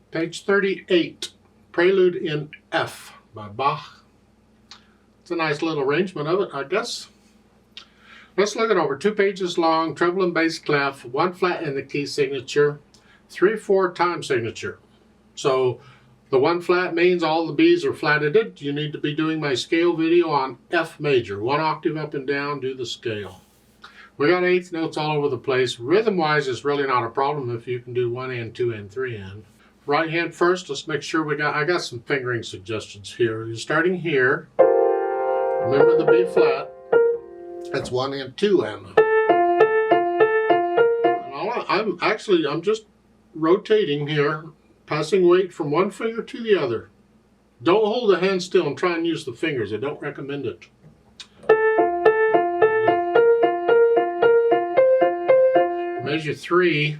Page 38, Prelude in F by Bach. It's a nice little arrangement of it, I guess. Let's look it over. 2 pages long, treble and bass clef, 1 flat in the key signature, 3/4 time signature. So the 1 flat means all the B's are flatted. You need to be doing my scale video on F major. 1 octave up and down, do the scale. We got 8th notes all over the place. Rhythm-wise, it's really not a problem if you can do 1 and 2 and 3 and. Right hand first, let's make sure I got some fingering suggestions here. You're starting here. Remember the B flat. That's 1 and 2 and. I'm just rotating here, passing weight from one finger to the other. Don't hold the hand still and try and use the fingers. I don't recommend it. Measure 3,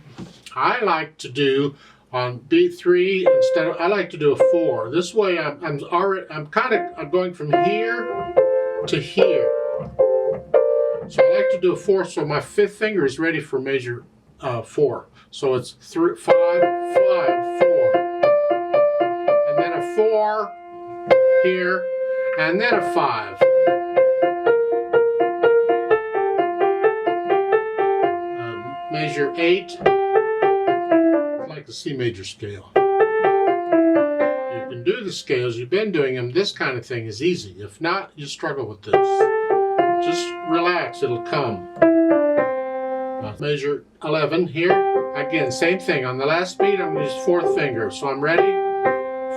I like to do on B3 instead of, I like to do a 4. This way I'm going from here to here. So I like to do a 4 so my 5th finger is ready for measure 4. So it's 3, 5, 5, 4. And then a 4 here, and then a 5. Measure 8, like the C major scale. You can do the scales, you've been doing them, this kind of thing is easy. If not, you struggle with this. Just relax, it'll come. Measure 11 here. Again, same thing. On the last beat, I'm going to use 4th finger. So I'm ready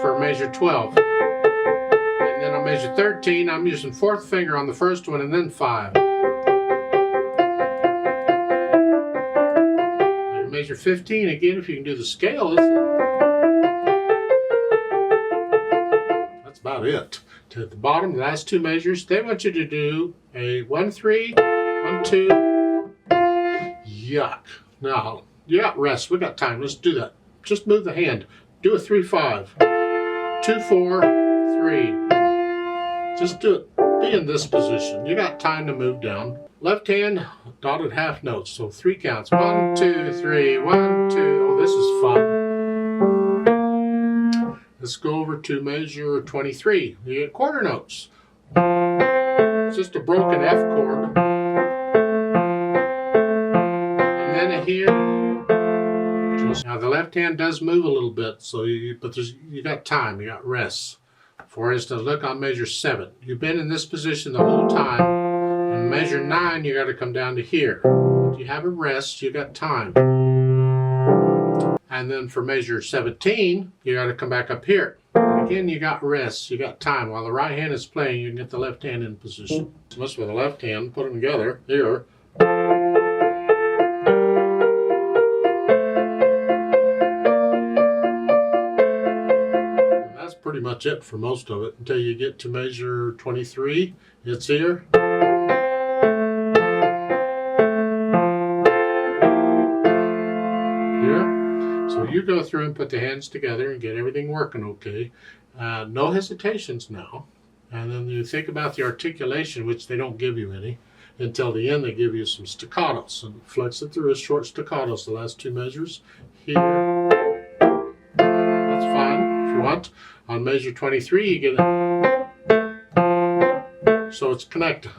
for measure 12. And then on measure 13, I'm using 4th finger on the first one and then 5. Measure 15, again, if you can do the scale, that's about it. To the bottom, the last 2 measures, they want you to do a 1-3, 1-2, yuck. Now, you got rest, we got time, let's do that. Just move the hand, do a 3-5, 2-4, 3. Just do it, be in this position. You got time to move down. Left hand, dotted half notes, so 3 counts. 1, 2, 3, 1, 2. Oh, this is fun. Let's go over to measure 23. You get quarter notes. It's just a broken F chord. And then a here. Now the left hand does move a little bit, so you got time, you got rest. For instance, look on measure 7. You've been in this position the whole time. And measure 9, you got to come down to here. If you have a rest, you got time. And then for measure 17, you got to come back up here. And again, you got rest, you got time. While the right hand is playing, you can get the left hand in position. So let's with the left hand, put them together here. And that's pretty much it for most of it until you get to measure 23. It's here. So you go through and put the hands together and get everything working okay. No hesitations now. And then you think about the articulation, which they don't give you any. Until the end, they give you some staccatos. And flex it through as short staccatos, the last 2 measures. Here. That's fine if you want. On measure 23, you get it. So it's connected.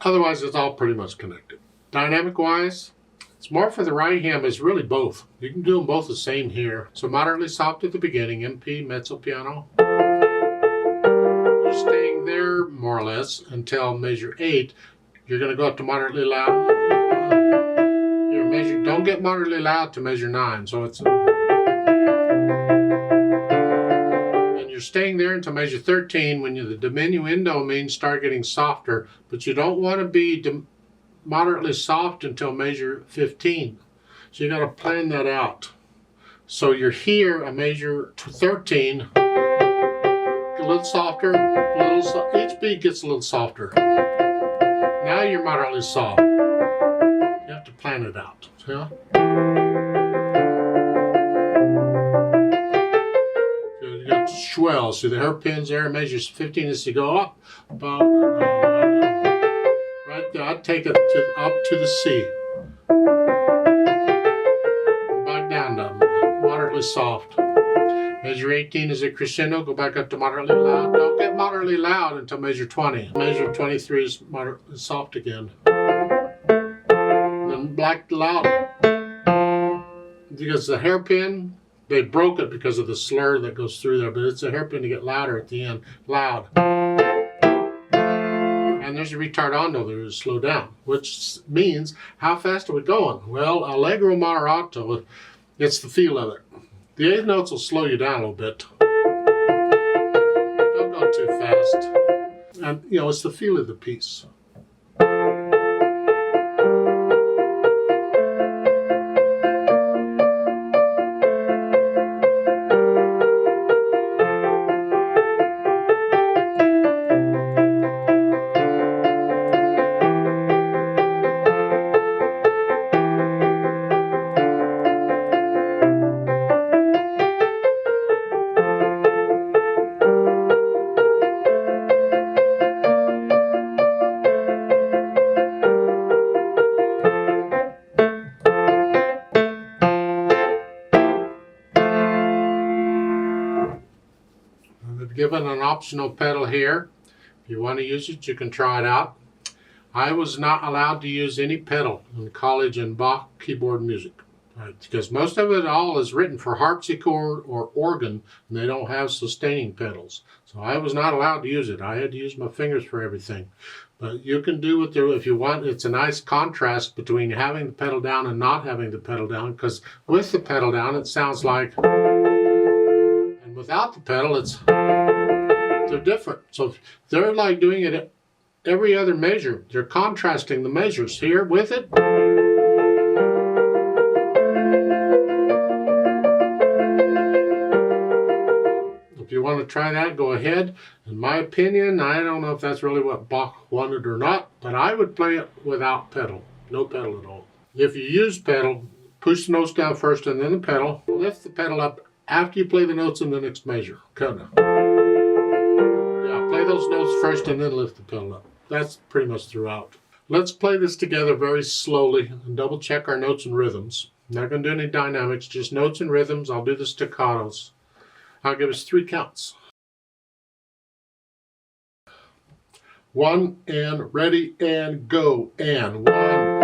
Otherwise, it's all pretty much connected. Dynamic-wise, it's more for the right hand, but it's really both. You can do them both the same here. So moderately soft at the beginning, MP, mezzo piano. You're staying there more or less until measure 8. You're going to go up to moderately loud. Don't get moderately loud to measure 9. So it's... And you're staying there until measure 13 when the diminuendo means start getting softer, but you don't want to be moderately soft until measure 15. So you got to plan that out. So you're here at measure 13, a little softer, each beat gets a little softer. Now you're moderately soft. You have to plan it out. Yeah? So you got the swell. See the hairpins there, measures 15 as you go up. Right there, I'd take it up to the C. moderately soft. Measure 18 is a crescendo, go back up to moderately loud. Don't get moderately loud until measure 20. Measure 23 is moderately soft again. And then black to loud. Because the hairpin, they broke it because of the slur that goes through there, but it's a hairpin to get louder at the end. Loud. And there's a ritardando there to slow down, which means how fast are we going? Well, allegro moderato, it's the feel of it. The eighth notes will slow you down a little bit. Don't go too fast. And, you know, it's the feel of the piece. I've given an optional pedal here. If you want to use it, you can try it out. I was not allowed to use any pedal in college in Bach keyboard music, right? Because most of it all is written for harpsichord or organ, and they don't have sustaining pedals. So I was not allowed to use it. I had to use my fingers for everything. But you can do it if you want. It's a nice contrast between having the pedal down and not having the pedal down, because with the pedal down, it sounds like, and without the pedal, they're different. So if they're like doing it every other measure. They're contrasting the measures here with it. If you want to try that, go ahead. In my opinion, I don't know if that's really what Bach wanted or not, but I would play it without pedal. No pedal at all. If you use pedal, push the notes down first and then the pedal. Lift the pedal up after you play the notes in the next measure. Kind of. Yeah, play those notes first and then lift the pedal up. That's pretty much throughout. Let's play this together very slowly and double check our notes and rhythms. I'm not going to do any dynamics, just notes and rhythms. I'll do the staccatos. I'll give us 3 counts. 1 and ready and go. And 1.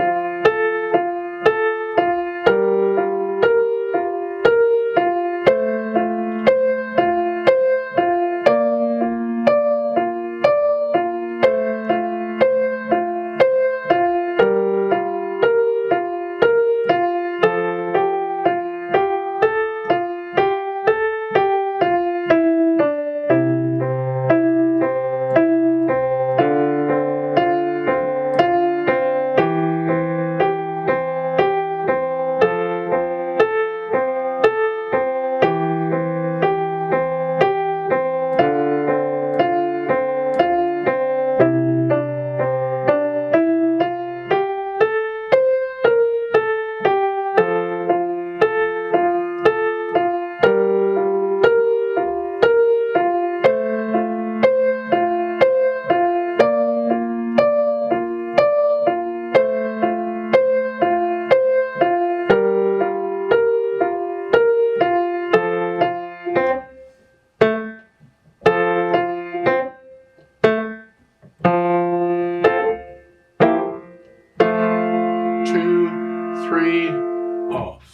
2, 3, off.